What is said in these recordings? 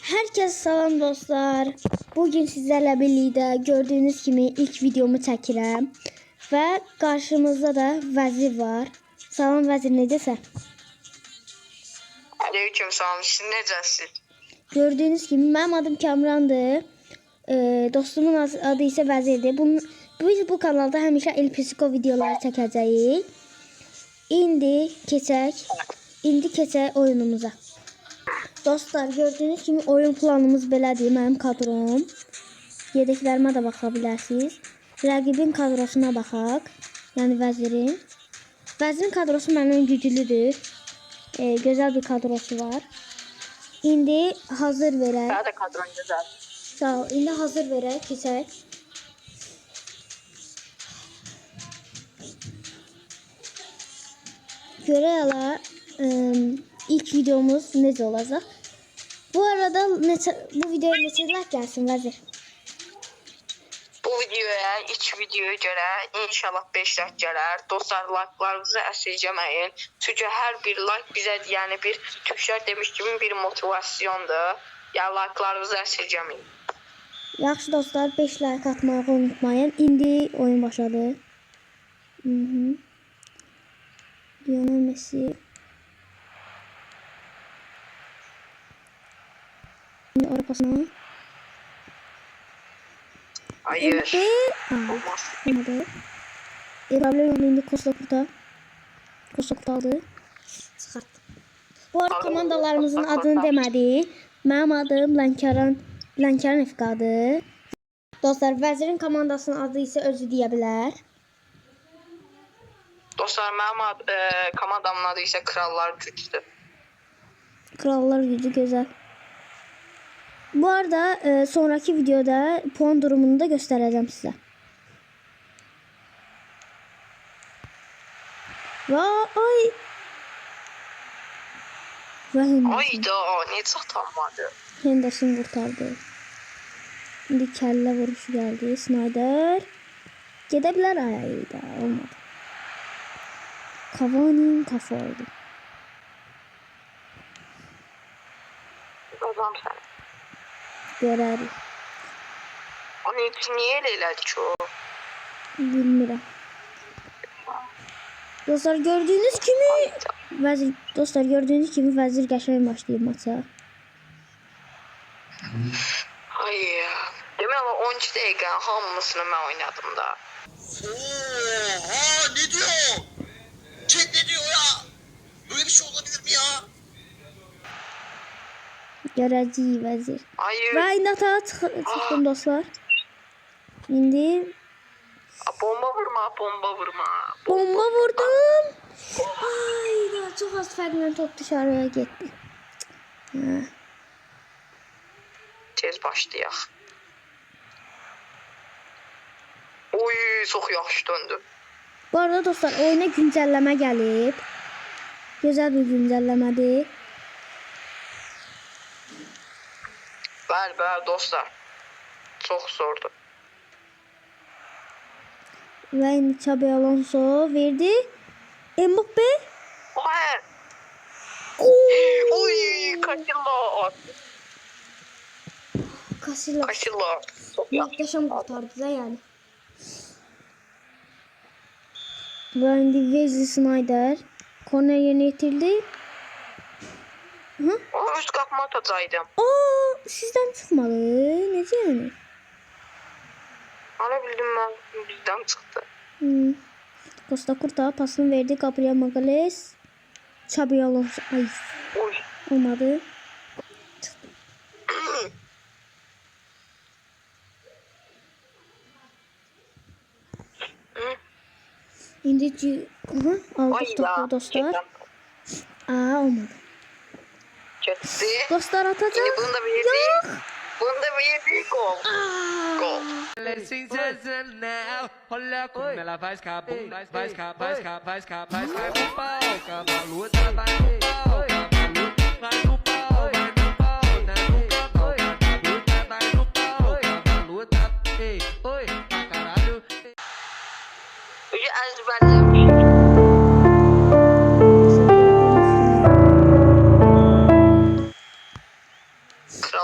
Herkese salam dostlar. Bugün sizlerle birlikte gördüğünüz gibi ilk videomu çəkirəm ve karşımızda da vəzir var. Salam vəzir, necəsən? Aleyküm salam, siz necəsiniz? Gördüğünüz gibi benim adım Kamrandır. Dostumun adı ise vəzirdir. Biz bu kanalda həmişə El Psiko videoları çəkəcəyik. İndi keçək oyunumuza. Dostlar, gördüğünüz gibi oyun planımız belədir. Mənim kadrom. Yedeklərime de bakabilirsiniz. Rəqibin kadrosuna baxaq. Yəni vəzirin. Vəzirin kadrosu məndən güclüdür. Gözəl bir kadrosu var. İndi hazır verək. Daha da kadron güzel. Sağ ol. İndi hazır verək. Keçək. Görək ala ilk videomuz necə olacaq. Bu arada bu videoya neçə like gəlsin vəzir? Bu videoya, ilk videoya görə inşallah 5 like gələr. Dostlar, like'larınızı əsirgəməyin. Çünki hər bir like bizə, yəni bir Türklər demiş kimi bir motivasyondur. Yəni like'larınızı əsirgəməyin. Yaxşı dostlar, 5 like atmağı unutmayın. İndi oyun başladı. Lionel Messi. Şimdi ara pasına. Hayır. Olmaz. Olmadı. Problem oldu, indi Costa Curta. Costa Curta aldı. Çıxartdı. Bu arada komandalarımızın adını demədik. Mənim adım Lənkəran FK'dır. Dostlar, vəzirin komandasının adı isə özü deyə bilər. Dostlar, mənim komandamın adı isə Krallar Gücüdür. Krallar Gücü gözəl. Bu arada sonraki videoda puan durumunu da göstereceğim size. Vay. Ayda, necə atanmadı? Henderson kurtardı. Şimdi kelle vuruşu geldi. Snyder. Gidebilir ayağıyla. Olmadı. Cavani'nin kafa oldu. Adam sen. Görərik. Onu niye elə elədi ki o? Bilmirəm. Dostlar, gördüğünüz gibi vəzir qəşəng başlayıb maça. Hayır. Demək olar 12 dəqiqə hamısını mən oynadım da. Oha, ne diyor? Chat ne diyor ya? Böyle bir şey olabilir mi ya? Görəcəyik vəzir. Hayır. Və indi atağa çıxdım dostlar. İndi Bomba vurma. bomba vurdum. Ayda, çok az fərqlə top dışarıya getdi. Tez başlayaq. Oy, çox yaxşı döndü. Bu arada dostlar, oyuna güncəlləmə gəlib. Gözəl bir güncəlləmədir. Bəli dostlar. Çox zordur. Və indi Xabi Alonso verdi. Mbappe. Hayır. Oy, Casillas. Kaçırlar. Çok yaxşı. Muhteşem kurtardı da yani. Və indi Wesley Snyder. Korner yerine itildi. Onu üst qapıma atacaqdım. Sizden çıxmadı. Necə yəni? Ana bildim mən, bizdən çıxdı. Costa Curta pasını verdi. Gabriel Magalhaes. Xabi Alonso. Ay. Oy. Olmadı. İndi aldı topu dostlar. Olmadı. Getdi. Dostlar atacak. Şimdi bunu da verdik. Bunu da verdik. Gol. Gol. Sensacional, olha como ela faz com a bunda, faz com o pau, cavalo tá vai no pau, vai no pau, tá no pau, vai no pau, cavalo tá, ei, oi, pra caralho. Önce ezberlemiş.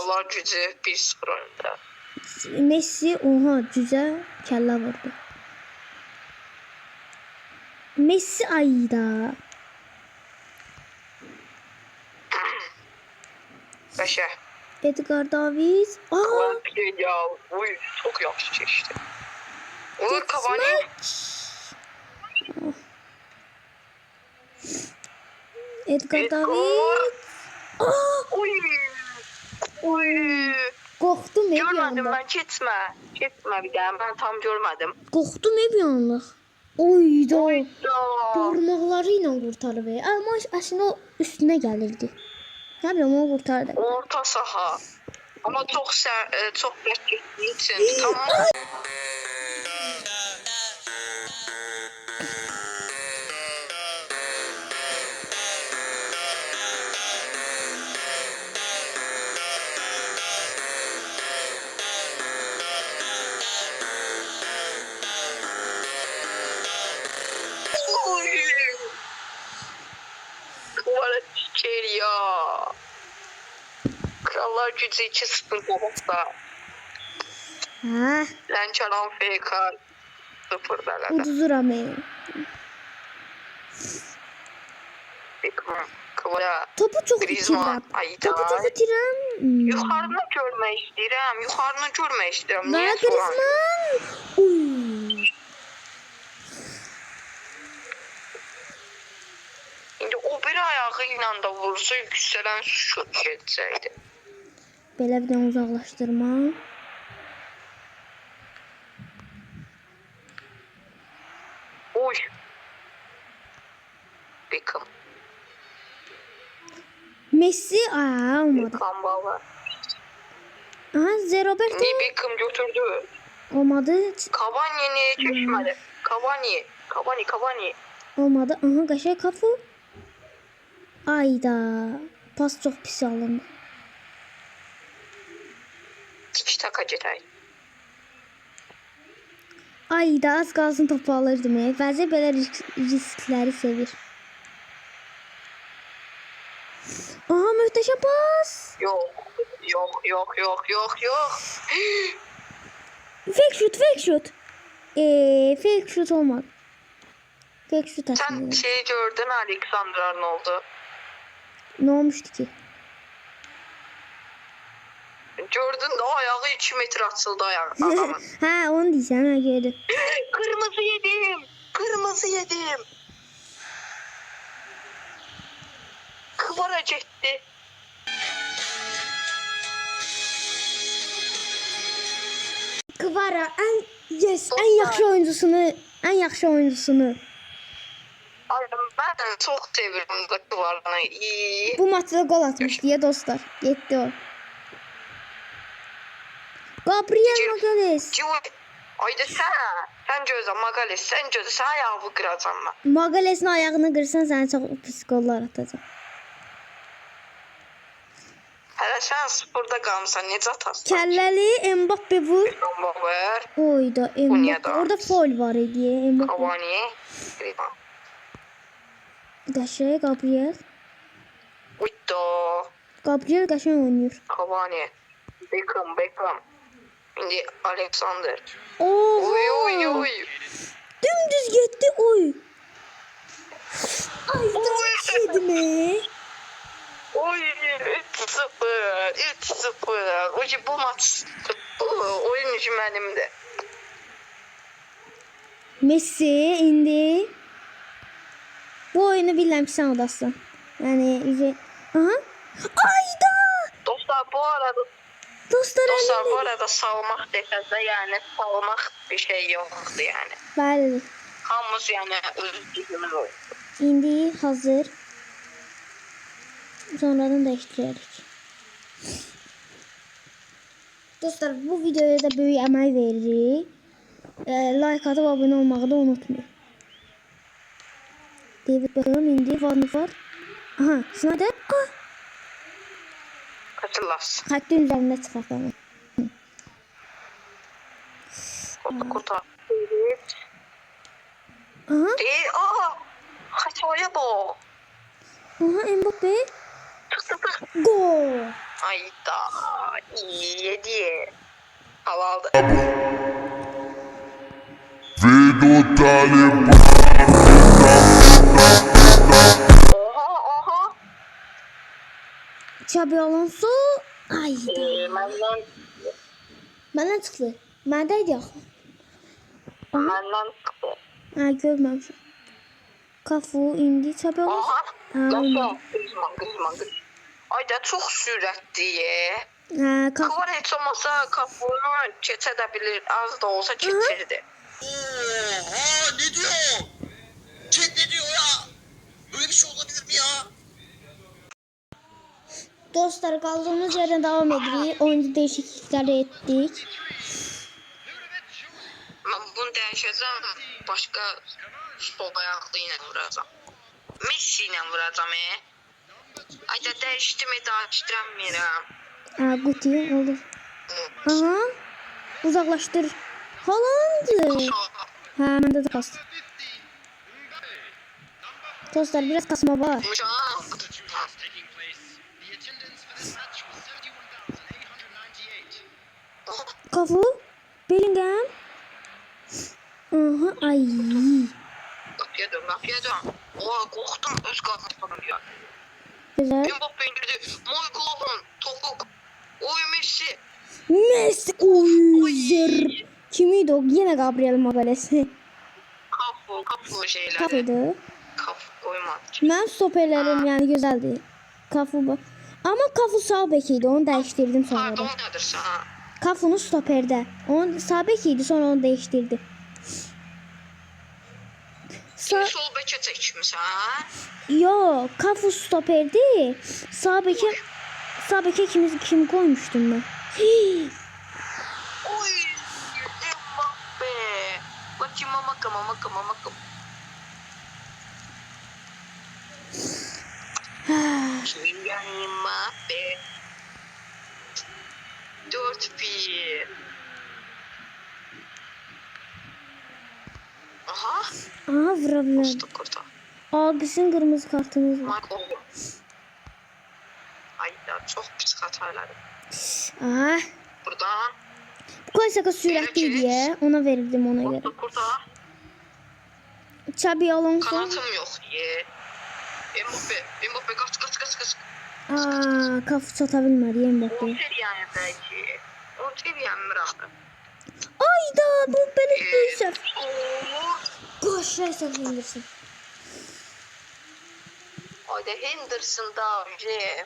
Krallar gücü 1-0 önde. Messi oha cüzə kəllə vurdu. Messi ayda. Beşe. Edgar Davids. Aa, Ya, oy, çok yaxşı keçdi. Oy, Cavani. Edgar Davids. Aa, Oy. Oy. qorxdum bir Görmedim anda. ben, Keçmə bir daha. Ben tam görmedim. Qorxdum bir anlıq. Oyda. Oyda. Parmaqları ilə qurtarıb. Amma əslində o üstünə gəlirdi. Nə bilim o qurtardı. Orta saha. Ama çok beklettiği için tamam. Kvaratskhelia ya. Krallar gücü 2-0 olsa. Hə, Lənkəran FK 0 dələdə. uduzuram. mən. Kvara. Topu çox Griezmann, itirəm. Ayda. Topu çox itirəm. Yuxarını görmək istəyirəm. Yuxarını görmək istəyirəm. Və Niyə soran? Griezmann. Uy. İndi o bir ayağı ilə da vursa yüksələn şut geçsəydi. Belə bir dənə uzaqlaşdırma. Oy. Beckham. Messi olmadı. Beckham baba. Aha, Roberto Niye Beckham götürdü? olmadı. Cavani niye geçmedi? Cavani. Olmadı. Aha, qaşay Kafu. Ayda. Pas çox pis alındı. İşte kaçetay. Ayda az qalsın topu alırdım. Vəzir belə riskləri sevir. Aha, möhtəşəm pas. Yok. Fake shoot. Fake shoot olmadı. Fake shoot Sen aslında. şeyi gördün Alexander Arnold'u. Ne olmuştu ki? Gördün de o ayağı 2 metre açıldı ayağı adamın. Ha, onu deyirsən, ha, gördüm. Kırmızı yedim. Kıvara gitti. Kvara ən yaxşı oyuncusunu. Ay, ben çok seviyorum da Kıvara'nı. İyi. Bu maçda gol atmış diye dostlar. Yetti o. Gabriel Magalhaes. Ayda sen gözle Magalhaes, sen gözle sen ayağı kıracağım ben. Magalhaes'in ayağını qırsan sənə çox pis qollar atacaq. Hele sen sporda kalmışsan necə atarsın? Kəlləli Mbappe vur. Ver. Oyda Bu niye Mbappe. daha? Orada foul var idi. Mbappe. Cavani. Qəşəng Gabriel. Uydu. Gabriel qəşəng oynayır. Cavani. Beckham. Şimdi Alexander. Oha. Oy. Dümdüz getdi oy. Ay, çok yedim. Oy 3-0. Oy bu maç oyun için benimdi. Messi indi. Bu oyunu bilirəm ki, sən udasın. Yəni, aha. Ayda! Dostlar Dostlar, bu arada salmaq desəsə, yəni salmaq bir şey yoxdur yəni. bəli. Hamımız yəni öz gücümüz oyun. İndi hazır. Sonradan dəyişdirərik. Dostlar, bu videoya da böyük əmək veririk. Like atıb abunə olmağı da unutmayın. David Beckham indi var. Aha, Snyder. Kaçırlas. Xəttin üzərində çıxaq onu. Kurtar. Aha, Hataya bu. aha Mbappe. Tık. Gol. Ayda. Yedi. Havaldı. Vedo Talib. Oha. Xabi Alonso. Ayda. Məndən çıxdı. Məndə idi axı. Məndən çıxdı. Ha, görməmişəm. Kafu indi Xabi Alonso. Aha. Ha, Nasıl? Qızman. Ayda çox sürətlidir. ha, Kafu. Kıvar heç olmasa kapını keçə də bilir. Az da olsa keçirdi. Oha ne diyor? Chat ne diyor ya? Böyle bir şey olabilir mi ya? Dostlar, kaldığımız yerden devam edirik. Oyuncu değişiklikləri etdik. Mən bunu dəyişəcəm. Başqa sol ayaqlı ilə vuracam. Messi ilə vuracam. Ayda dəyişdim, dəyişdirəmirəm. Ha, Guti olur. Aha. Uzaklaştır. Haaland. Ha, məndə də kastı. Dostlar, biraz kasma var. Kafu. Bellingham. Aha, ay. Qapıya dön. Oha, qorxdum, öz qapıya dön. Güzel. Mbappe indirdi. Michael Owen, topu. Oy Messi. Messi. Oy, zır. Kimiydi o? Yine Gabriel Magalhaes. Kapı şeyləri. Kafuydu. Kapı koymadı. Mənim stoperlerim yani güzeldi. Kafu bu. Ama Kafu sağ bekiydi. Onu değiştirdim sonra. Pardon nedir ha? Kafu'nun stoperde. Onun sağ bekiydi, sonra onu değiştirdi. Sağ... Sol bəkə çəkmiş ha? Yo, Kafu stoperdi. Sağ beke kim koymuştum ben? Hii. Oy! Mbappe. Bakayım makam. Kylian Mbappe. 4-1. Aha. Aha, vurabilirim. Posta kurta. Abisinin kırmızı kartımız var. Michael Owen. Ayda çok pis hataları. Aha. Buradan. Bu Koysaka süratli diye ona verirdim ona göre. Posta kurta. Xabi Alonso. Kanatım yok diye. Mbappe kaç. Aa, Kafu satabilmedi Mbappe. Yani belki. O seviyen bıraktım. Ayda, bu benim büyüsem. Oo. Koş Reysel Henderson. Ayda Henderson da önce.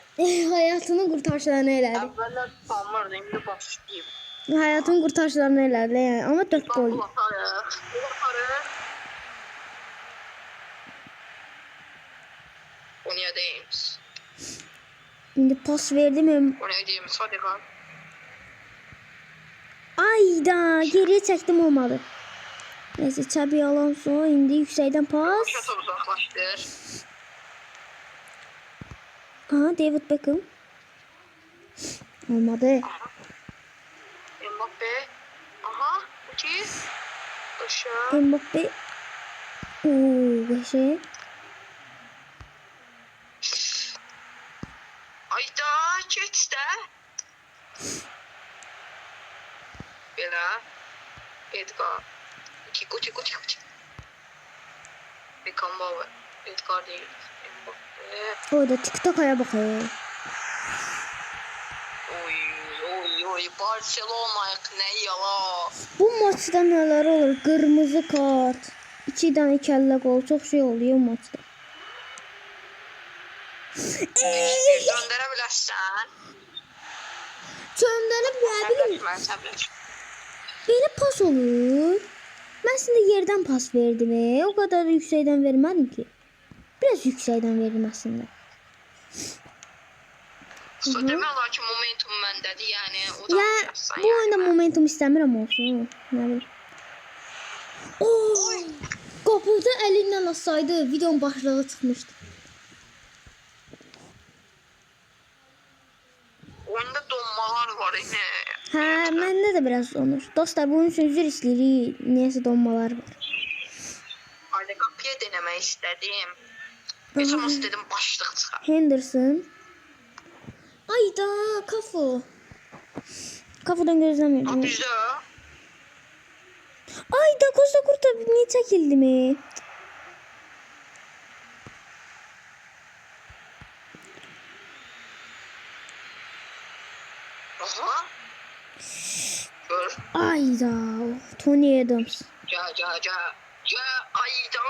Hayatının kurtarışlarını elədi. Evveler spamlardı, şimdi başlayayım. Hayatının kurtarışlarını elədi yani. Ama 4 gol. Bu atarı. Konya Dames. Şimdi pas verdim. Konya Dames hadi kan. Ayda, geriye çektim olmadı. Neyse, Xabi Alonso indi yüksekten pas. Şata uzaklaştır. Aha, David Beckham. Olmadı. Mbappe. Aha. Uçi. Aşağı. Mbappe. Oo, şey. Ayda geç de. Bela. Edgar. Guti. Beckenbauer. Edgar değil. Mbappe. Orada TikTok'a bakıyor. Oy. Barcelona ne yala. Bu maçta neler olur? Kırmızı kart. 2 tane kelle gol. Çok şey oluyor maçta. Gönderebilirsen. Çöndürüp ne bileyim. Səbirləş. Böyle pas olur. Ben şimdi yerden pas verdim. O kadar yüksekten vermedim ki. Biraz yüksekten verdim aslında. Demək olar ki, momentum məndədir, yəni o da Ya yazsan bu oyunda momentum istemiyorum olsun. Ne bileyim. Oo! Kapıda elinden asaydı videonun başlığı çıkmıştı. Oyunda donmalar var yine. Ha, bende de biraz donur. Dostlar, bunun için üzür istəyirik. Niyəsə donmalar var. Ayda qapıya denemək istədim. Heç olmasa dedim başlıq çıxar. Henderson. Ayda kafu. Kafudan gözləmirdim. Bizdə. Ayda Costa Curta niye çəkildi mi? Aha. Gör. Ayda Tony Adams. Ja. Ayda.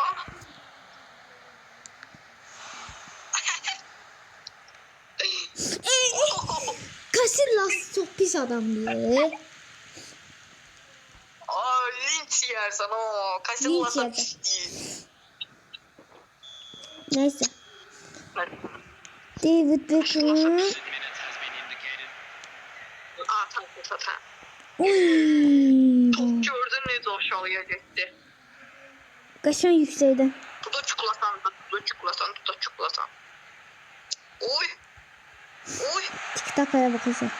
Casillas çok pis adamdı. Aa, linç yersen o. Linç Kaçırılmasa yerdi. değil. Neyse. David Beckham. Aa, tamam. Oy. Gördün ne aşağıya gitti. Qaşan yüksekdən. Bu da çuklasan. Oy. TikTok'a bakacağım.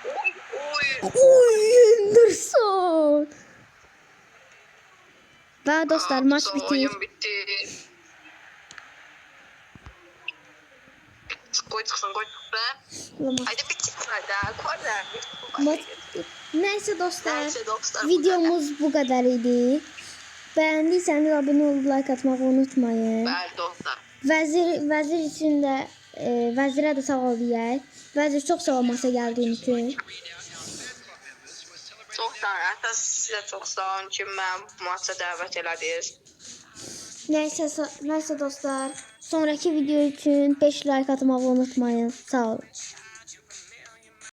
Oy. Oy Anderson. Və dostlar maç bitir. Oyun bitti. Koy çıksın. Haydi bitir hadi. Koy da. Maç Neyse dostlar. Neyse dostlar. Videomuz bu kadar idi. Beğendiyseniz abone olup like atmayı unutmayın. Bəli dostlar. Vəzir için də vəzirə də sağ ol deyək. Vəzir çox sağ ol masa gəldiyin üçün. Çox sağ olun. Hətta sizə çox sağ olun ki, mən bu maça dəvət elədiniz. Neyse dostlar, sonraki video için 5 like atmayı unutmayın. Sağ olun.